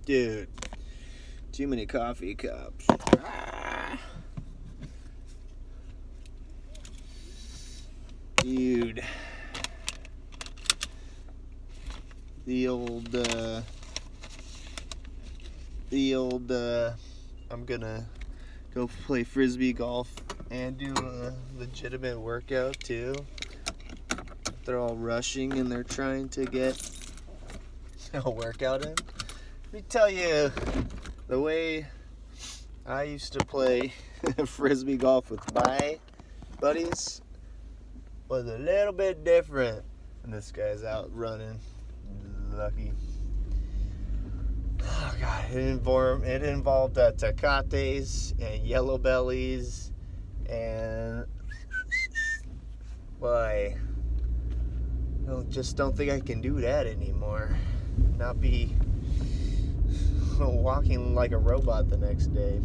Dude, too many coffee cups. Dude. The old, I'm gonna go play frisbee golf and do a legitimate workout too. They're all rushing and they're trying to get a workout in. Let me tell you, the way I used to play frisbee golf with my buddies was a little bit different. And this guy's out running. Lucky. Oh God, it involved tecates and yellow bellies, and boy, I just don't think I can do that anymore. Not be walking like a robot the next day.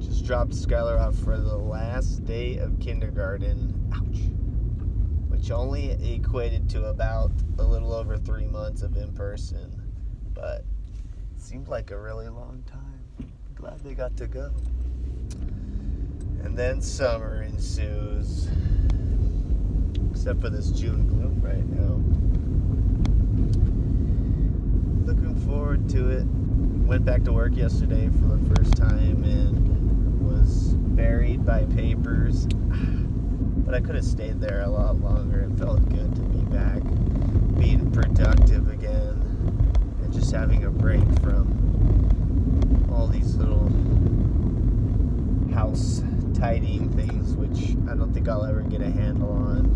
Just dropped Skylar off for the last day of kindergarten. Ouch. Which only equated to about a little over 3 months of in-person. But it seemed like a really long time. I'm glad they got to go. And then summer ensues. Except for this June gloom right now. Looking forward to it. Went back to work yesterday for the first time and was buried by papers. But I could have stayed there a lot longer. It felt good to be back, being productive again, and just having a break from all these little house tidying things, which I don't think I'll ever get a handle on.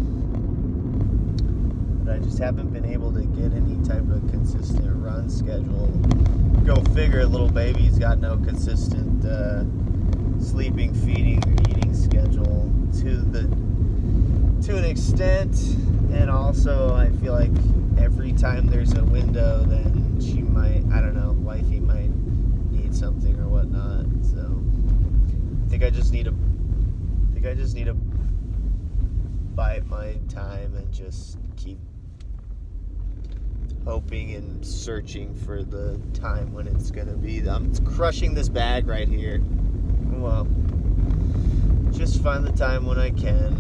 But I just haven't been able to get any type of consistent run schedule. Go figure, little baby's got no consistent sleeping, feeding, or eating schedule to an extent, and also I feel like every time there's a window, then she might, I don't know, wifey might need something or whatnot. So I think I just need to bide my time and just keep hoping and searching for the time when it's gonna be. I'm crushing this bag right here. Well, just find the time when I can.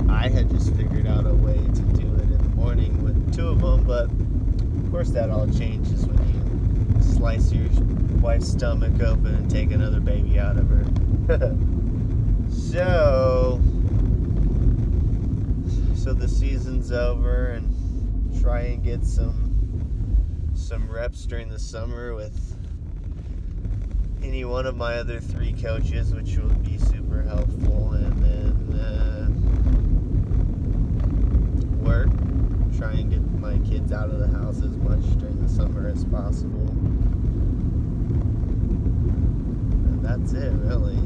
I had just figured out a way to do it in the morning with 2 of them, but of course that all changes when you slice your wife's stomach open and take another baby out of her. So the season's over, and try and get some reps during the summer with any one of my other 3 coaches, which will be super helpful, and then work, try and get my kids out of the house as much during the summer as possible, and that's it really.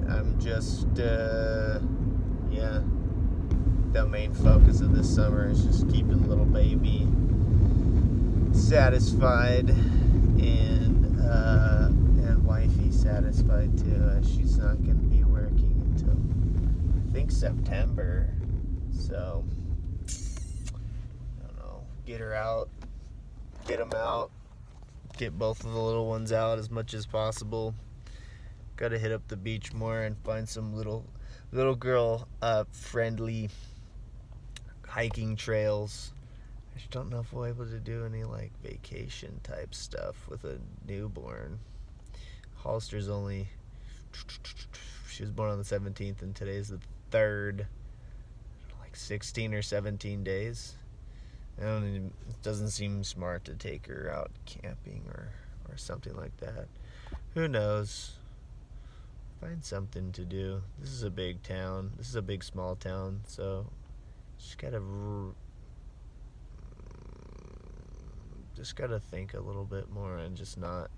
I'm just the main focus of this summer is just keeping little baby satisfied and wifey satisfied too, as she's not going to be working until I think September. So I don't know, get her out, get them out, get both of the little ones out as much as possible. Gotta hit up the beach more and find some little girl friendly hiking trails. I just don't know if we'll be able to do any like vacation type stuff with a newborn. Hollister's she was born on the 17th and today's the 3rd, like 16 or 17 days. It doesn't seem smart to take her out camping or something like that. Who knows? Find something to do. This is a big town. This is a big small town, so just gotta think a little bit more and just not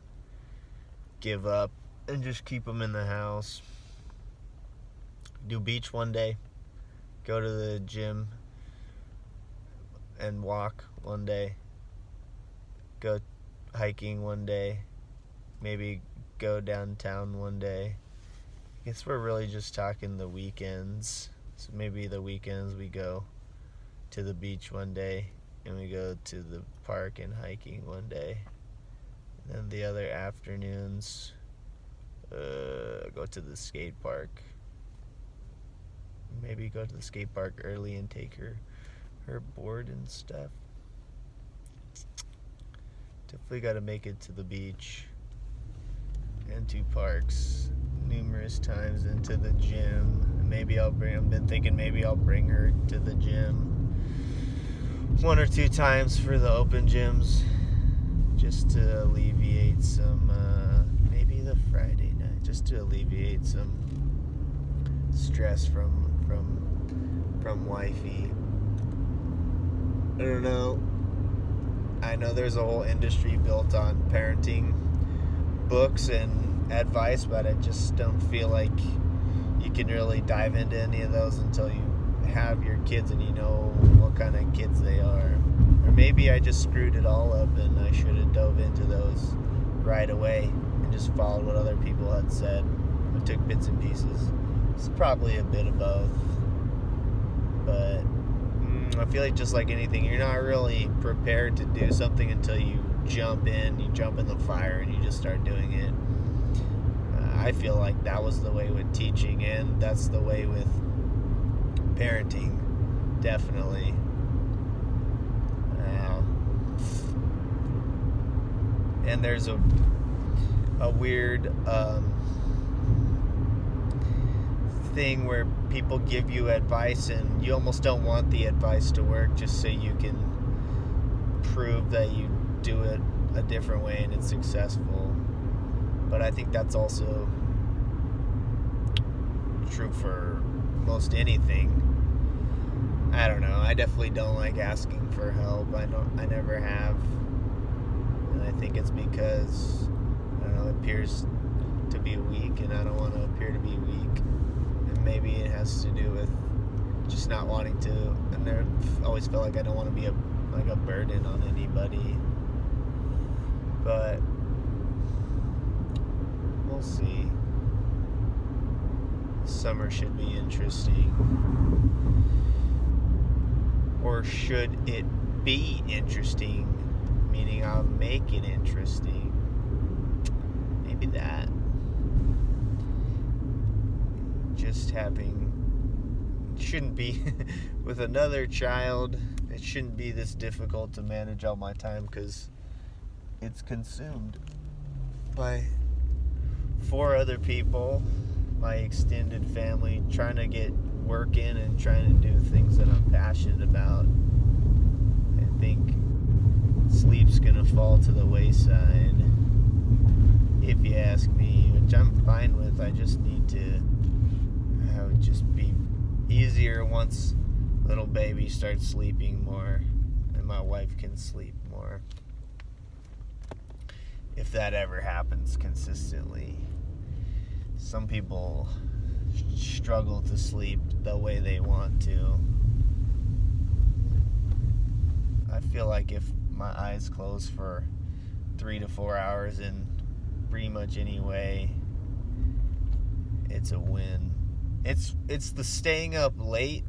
give up and just keep them in the house. Do beach one day, go to the gym and walk one day, go hiking one day, maybe go downtown one day, I guess we're really just talking the weekends. So maybe the weekends we go to the beach one day and we go to the park and hiking one day. And then the other afternoons, go to the skate park. Maybe go to the skate park early and take her board and stuff. Definitely got to make it to the beach and to parks numerous times, into the gym. Maybe I've been thinking maybe I'll bring her to the gym 1 or 2 times for the open gyms, just to alleviate some, maybe the Friday night, just to alleviate some stress from wifey. I don't know. I know there's a whole industry built on parenting books and advice, but I just don't feel like you can really dive into any of those until you have your kids and you know what kind of kids they are. Or maybe I just screwed it all up and I should have dove into those right away and just followed what other people had said. I took bits and pieces. It's probably a bit of both. But I feel like just like anything, you're not really prepared to do something until you jump in the fire and you just start doing it. I feel like that was the way with teaching, and that's the way with parenting, definitely. And there's a weird thing where people give you advice and you almost don't want the advice to work just so you can prove that you do it a different way and it's successful. But I think that's also true for most anything. I don't know. I definitely don't like asking for help. I never have. And I think it's because, I don't know, it appears to be weak and I don't want to appear to be weak. And maybe it has to do with just not wanting to, and I always felt like I don't want to be a burden on anybody. But we'll see. Summer should be interesting. Or should it be interesting? Meaning I'll make it interesting. Maybe that. Just having, shouldn't be with another child, it shouldn't be this difficult to manage all my time because it's consumed by 4 other people, my extended family, trying to get work in and trying to do things that I'm passionate about. I think sleep's gonna fall to the wayside, if you ask me, which I'm fine with. I just need to, it would just be easier once little baby starts sleeping more and my wife can sleep more. If that ever happens consistently. Some people struggle to sleep the way they want to. I feel like if my eyes close for 3 to 4 hours in pretty much any way, it's a win. It's the staying up late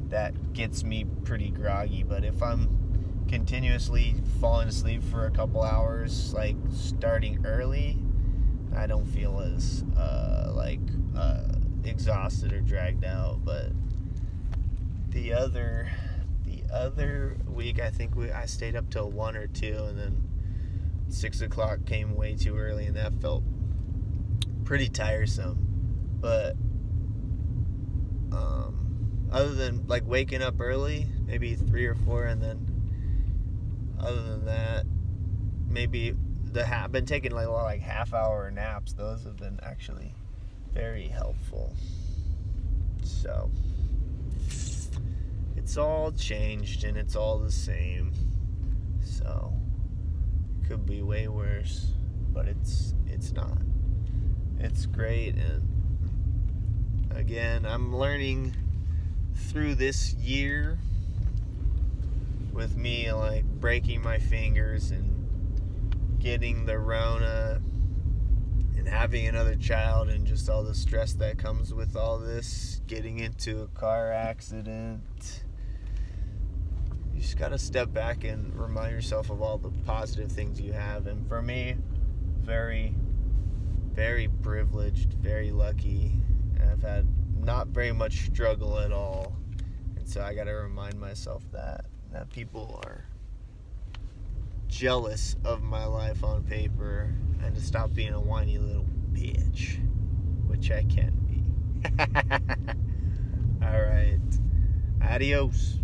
that gets me pretty groggy, but if I'm continuously falling asleep for a couple hours, like starting early, I don't feel as exhausted or dragged out. But the other week, I think I stayed up till 1 or 2, and then 6 o'clock came way too early, and that felt pretty tiresome. But other than like waking up early, maybe 3 or 4, and then other than that, maybe I've been taking like half-hour naps. Those have been actually very helpful. So it's all changed and it's all the same. So it could be way worse, but it's not. It's great, and again, I'm learning through this year with me like breaking my fingers and getting the Rona and having another child and just all the stress that comes with all this, getting into a car accident. You just gotta step back and remind yourself of all the positive things you have. And for me, very, very privileged, very lucky. I've had not very much struggle at all. And so I gotta remind myself that people are jealous of my life on paper, and to stop being a whiny little bitch, which I can be. All right. Adios.